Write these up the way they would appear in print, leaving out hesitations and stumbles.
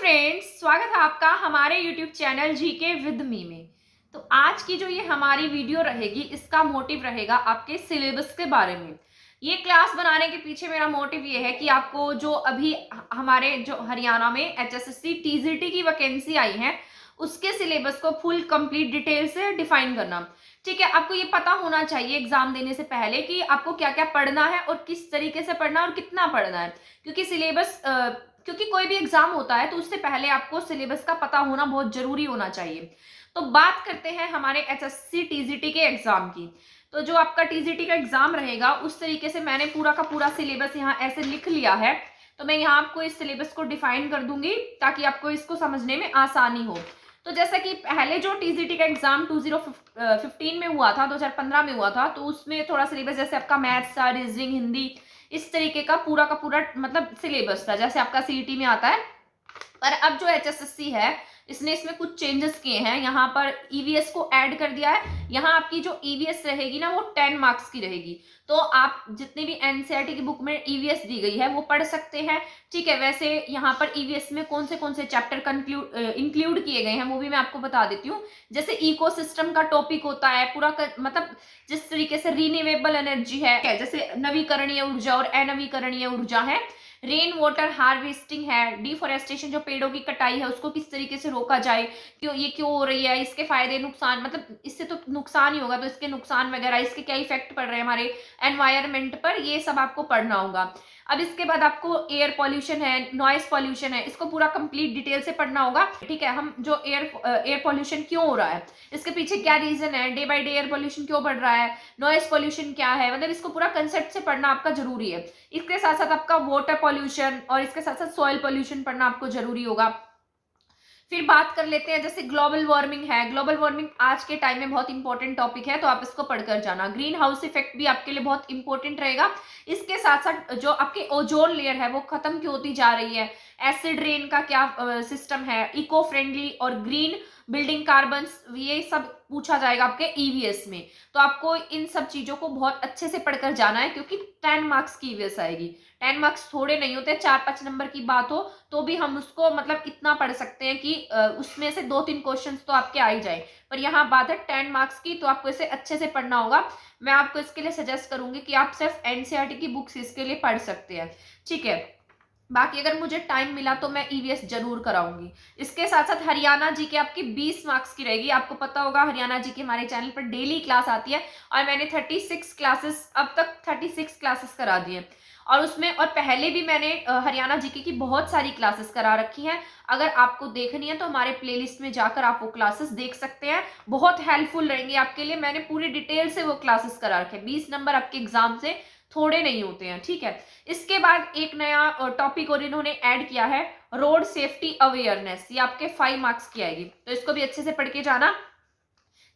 Friends, स्वागत है आपका हमारे YouTube channel GK with me में। तो आज की जो ये हमारी वीडियो रहेगी, इसका मोटिव रहेगा आपके सिलेबस के बारे में। ये क्लास बनाने के पीछे मेरा मोटिव ये है कि आपको जो अभी हमारे जो हरियाणा में एचएसएससी टीजीटी की वैकेंसी आई है, उसके सिलेबस को फुल कंप्लीट डिटेल से डिफाइन करना। ठीक है, आपको ये पता होना चाहिए एग्जाम देने से पहले कि आपको क्या क्या पढ़ना है और किस तरीके से पढ़ना है और कितना पढ़ना है। क्योंकि सिलेबस क्योंकि कोई भी एग्जाम होता है तो उससे पहले आपको सिलेबस का पता होना बहुत जरूरी होना चाहिए। तो बात करते हैं हमारे एचएससी टीजीटी के एग्जाम की। तो जो आपका टीजीटी का एग्जाम रहेगा, उस तरीके से मैंने पूरा का पूरा सिलेबस यहाँ ऐसे लिख लिया है। तो मैं यहाँ आपको इस सिलेबस को डिफाइन कर दूंगी ताकि आपको इसको समझने में आसानी हो। तो जैसा कि पहले जो टीजीटी का एग्जाम 2015 में हुआ था, 2015 में हुआ था, तो उसमें थोड़ा सिलेबस जैसे आपका मैथ्स था, रीजनिंग, हिंदी, इस तरीके का पूरा मतलब सिलेबस था जैसे आपका सीईटी में आता है। पर अब जो एचएसएससी है, इसमें कुछ चेंजेस किए हैं। यहाँ पर ईवीएस को ऐड कर दिया है। यहाँ आपकी जो ईवीएस रहेगी ना, वो 10 मार्क्स की रहेगी। तो आप जितनी भी एनसीईआरटी की बुक में ईवीएस दी गई है वो पढ़ सकते हैं। ठीक है, वैसे यहाँ पर ईवीएस में कौन से चैप्टर इंक्लूड किए गए हैं वो भी मैं आपको बता देती हूँ। जैसे इकोसिस्टम का टॉपिक होता है मतलब जिस तरीके से रिन्यूएबल एनर्जी है, जैसे नवीकरणीय ऊर्जा और अनवीकरणीय ऊर्जा है, रेन वाटर हार्वेस्टिंग है, डिफोरेस्टेशन जो पेड़ों की कटाई है उसको किस तरीके से रोका जाए, क्यों हो रही है, इसके फायदे नुकसान, मतलब इससे तो नुकसान ही होगा तो इसके नुकसान वगैरह, इसके क्या इफेक्ट पड़ रहे हैं हमारे एनवायरनमेंट पर, ये सब आपको पढ़ना होगा। अब इसके बाद आपको एयर पॉल्यूशन है, नॉइस पॉल्यूशन है, इसको पूरा कंप्लीट डिटेल से पढ़ना होगा। ठीक है, हम जो एयर पॉल्यूशन क्यों हो रहा है, इसके पीछे क्या रीजन है, day by day air pollution क्यों बढ़ रहा है, नॉइस पॉल्यूशन क्या है, मतलब इसको पूरा कंसेप्ट से पढ़ना आपका जरूरी है। इसके साथ साथ आपका वाटर पॉल्यूशन और इसके साथ साथ सॉइल पॉल्यूशन पढ़ना आपको जरूरी होगा। फिर बात कर लेते हैं जैसे ग्लोबल वार्मिंग है। ग्लोबल वार्मिंग आज के टाइम में बहुत इंपॉर्टेंट टॉपिक है, तो आप इसको पढ़कर जाना। ग्रीन हाउस इफेक्ट भी आपके लिए बहुत इंपॉर्टेंट रहेगा। इसके साथ साथ जो आपके ओजोन लेयर है वो खत्म क्यों होती जा रही है, एसिड रेन का क्या सिस्टम है, इको फ्रेंडली और ग्रीन बिल्डिंग कार्बन्स, ये सब पूछा जाएगा आपके ईवीएस में। तो आपको इन सब चीजों को बहुत अच्छे से पढ़कर जाना है, क्योंकि 10 मार्क्स की ईवीएस आएगी। 10 मार्क्स थोड़े नहीं होते, 4-5 नंबर की बात हो तो भी हम उसको मतलब इतना पढ़ सकते हैं कि उसमें से 2-3 क्वेश्चंस तो आपके आ ही जाए। पर यहाँ बात है 10 मार्क्स की, तो आपको इसे अच्छे से पढ़ना होगा। मैं आपको इसके लिए सजेस्ट करूंगी कि आप सिर्फ एनसीईआरटी की बुक्स इसके लिए पढ़ सकते हैं। ठीक है, बाकी अगर मुझे टाइम मिला तो मैं ईवीएस जरूर कराऊंगी। इसके साथ साथ हरियाणा जीके आपकी 20 मार्क्स की रहेगी। आपको पता होगा हरियाणा जीके हमारे चैनल पर डेली क्लास आती है और मैंने 36 क्लासेस, अब तक 36 क्लासेस करा दी हैं। और उसमें और पहले भी मैंने हरियाणा जीके की बहुत सारी क्लासेस करा रखी हैं। अगर आपको देखनी है तो हमारे प्लेलिस्ट में जाकर आप वो क्लासेस देख सकते हैं, बहुत हेल्पफुल रहेंगी आपके लिए। मैंने पूरी डिटेल से वो क्लासेस करा रखे हैं। 20 नंबर आपके एग्जाम से थोड़े नहीं होते हैं। ठीक है, इसके बाद एक नया टॉपिक और इन्होंने ऐड किया है, रोड सेफ्टी अवेयरनेस। ये आपके 5 मार्क्स की आएगी, तो इसको भी अच्छे से पढ़ के जाना।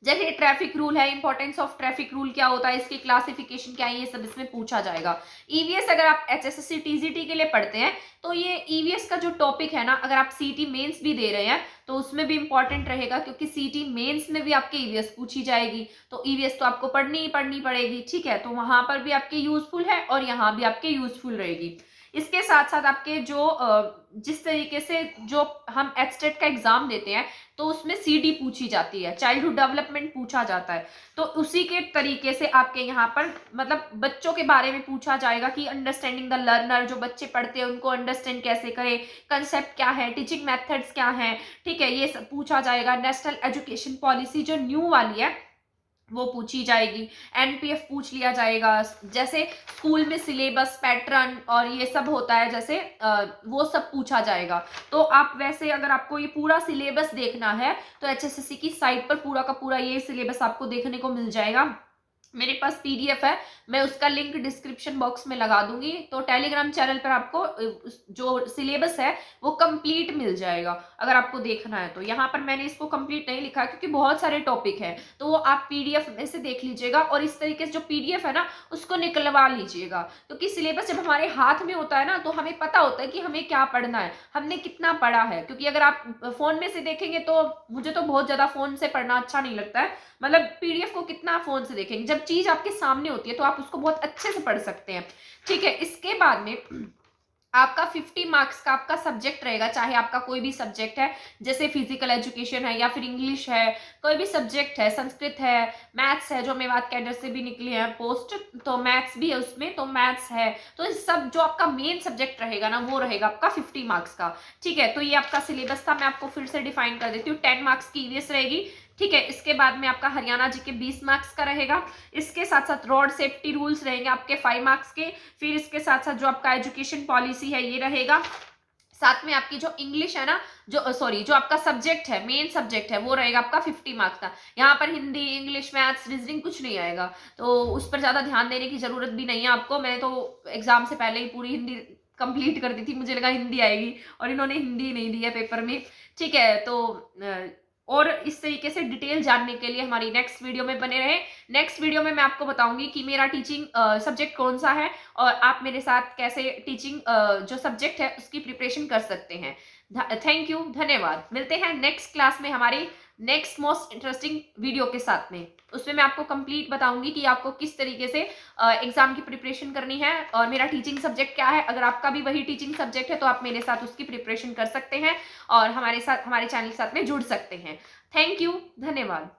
जैसे ट्रैफिक रूल है, इंपॉर्टेंस ऑफ ट्रैफिक रूल क्या होता है, इसकी क्लासिफिकेशन क्या है, ये सब इसमें पूछा जाएगा। ईवीएस अगर आप एचएसएससी टीजीटी के लिए पढ़ते हैं तो ये ईवीएस का जो टॉपिक है ना, अगर आप सीटी मेंस भी दे रहे हैं तो उसमें भी इंपॉर्टेंट रहेगा, क्योंकि सीटी मेंस में भी आपके ईवीएस पूछी जाएगी। तो ईवीएस तो आपको पढ़नी ही पढ़नी पड़ेगी। ठीक है, तो वहां पर भी आपके यूजफुल है और यहाँ भी आपके यूजफुल रहेगी। इसके साथ साथ आपके जो जिस तरीके से जो हम एचटेट का एग्जाम देते हैं तो उसमें सीडी पूछी जाती है, चाइल्डहुड डेवलपमेंट पूछा जाता है, तो उसी के तरीके से आपके यहाँ पर मतलब बच्चों के बारे में पूछा जाएगा कि अंडरस्टैंडिंग द लर्नर, जो बच्चे पढ़ते हैं उनको अंडरस्टैंड कैसे करें, कंसेप्ट क्या है, टीचिंग मेथड्स क्या है। ठीक है, ये सब पूछा जाएगा। नेशनल एजुकेशन पॉलिसी जो न्यू वाली है वो पूछी जाएगी। एनपीएफ पूछ लिया जाएगा। जैसे स्कूल में सिलेबस पैटर्न और ये सब होता है, जैसे वो सब पूछा जाएगा। तो आप वैसे अगर आपको ये पूरा सिलेबस देखना है तो एचएसएससी की साइट पर पूरा का पूरा ये सिलेबस आपको देखने को मिल जाएगा। मेरे पास पीडीएफ है, मैं उसका लिंक डिस्क्रिप्शन बॉक्स में लगा दूंगी। तो टेलीग्राम चैनल पर आपको जो सिलेबस है वो कंप्लीट मिल जाएगा अगर आपको देखना है तो। यहाँ पर मैंने इसको कंप्लीट नहीं लिखा क्योंकि बहुत सारे टॉपिक हैं, तो वो आप पीडीएफ में से देख लीजिएगा। और इस तरीके से जो पीडीएफ है ना उसको निकलवा लीजिएगा, क्योंकि सिलेबस जब हमारे हाथ में होता है ना तो हमें पता होता है कि हमें क्या पढ़ना है, हमने कितना पढ़ा है। क्योंकि अगर आप फोन में से देखेंगे तो मुझे तो बहुत ज्यादा फोन से पढ़ना अच्छा नहीं लगता है, मतलब पीडीएफ को कितना फोन से देखेंगे, जब चीज आपके सामने होती है तो आप उसको बहुत अच्छे से पढ़ सकते हैं। ठीक है, इसके बाद में आपका 50 मार्क्स का आपका सब्जेक्ट रहेगा, चाहे आपका कोई भी सब्जेक्ट है, जैसे फिजिकल एजुकेशन है या फिर इंग्लिश है, कोई भी सब्जेक्ट है, संस्कृत है, मैथ्स है, जो मेवात कैडर से भी निकली है पोस्ट, तो मैथ्स भी है उसमें, तो मैथ्स है, तो इस सब जो आपका मेन सब्जेक्ट रहेगा ना वो रहेगा आपका 50 मार्क्स का। ठीक है, तो ये आपका सिलेबस था, मैं आपको फिर से डिफाइन कर देती हूँ। 10 मार्क्स की ईवीएस रहेगी। ठीक है, इसके बाद में आपका हरियाणा जी के 20 मार्क्स का रहेगा। इसके साथ साथ रोड सेफ्टी रूल्स रहेंगे आपके 5 मार्क्स के। फिर इसके साथ साथ जो आपका एजुकेशन पॉलिसी है ये रहेगा। साथ में आपकी जो इंग्लिश है ना, जो सॉरी जो आपका सब्जेक्ट है, मेन सब्जेक्ट है, वो रहेगा आपका 50 मार्क्स का। यहाँ पर हिंदी, इंग्लिश, मैथ्स, रीजनिंग कुछ नहीं आएगा, तो उस पर ज्यादा ध्यान देने की जरूरत भी नहीं है आपको। मैंने तो एग्जाम से पहले ही पूरी हिंदी कंप्लीट कर दी थी, मुझे लगा हिंदी आएगी, और इन्होंने हिंदी नहीं दी है पेपर में। ठीक है, तो और इस तरीके से डिटेल जानने के लिए हमारी नेक्स्ट वीडियो में बने रहे। नेक्स्ट वीडियो में मैं आपको बताऊंगी कि मेरा टीचिंग सब्जेक्ट कौन सा है, और आप मेरे साथ कैसे टीचिंग जो सब्जेक्ट है उसकी प्रिपरेशन कर सकते हैं। थैंक यू, धन्यवाद। मिलते हैं नेक्स्ट क्लास में हमारी नेक्स्ट मोस्ट इंटरेस्टिंग वीडियो के साथ में। उसमें मैं आपको कंप्लीट बताऊंगी कि आपको किस तरीके से एग्जाम की प्रिपरेशन करनी है, और मेरा टीचिंग सब्जेक्ट क्या है। अगर आपका भी वही टीचिंग सब्जेक्ट है तो आप मेरे साथ उसकी प्रिपरेशन कर सकते हैं, और हमारे चैनल के साथ में जुड़ सकते हैं। थैंक यू, धन्यवाद।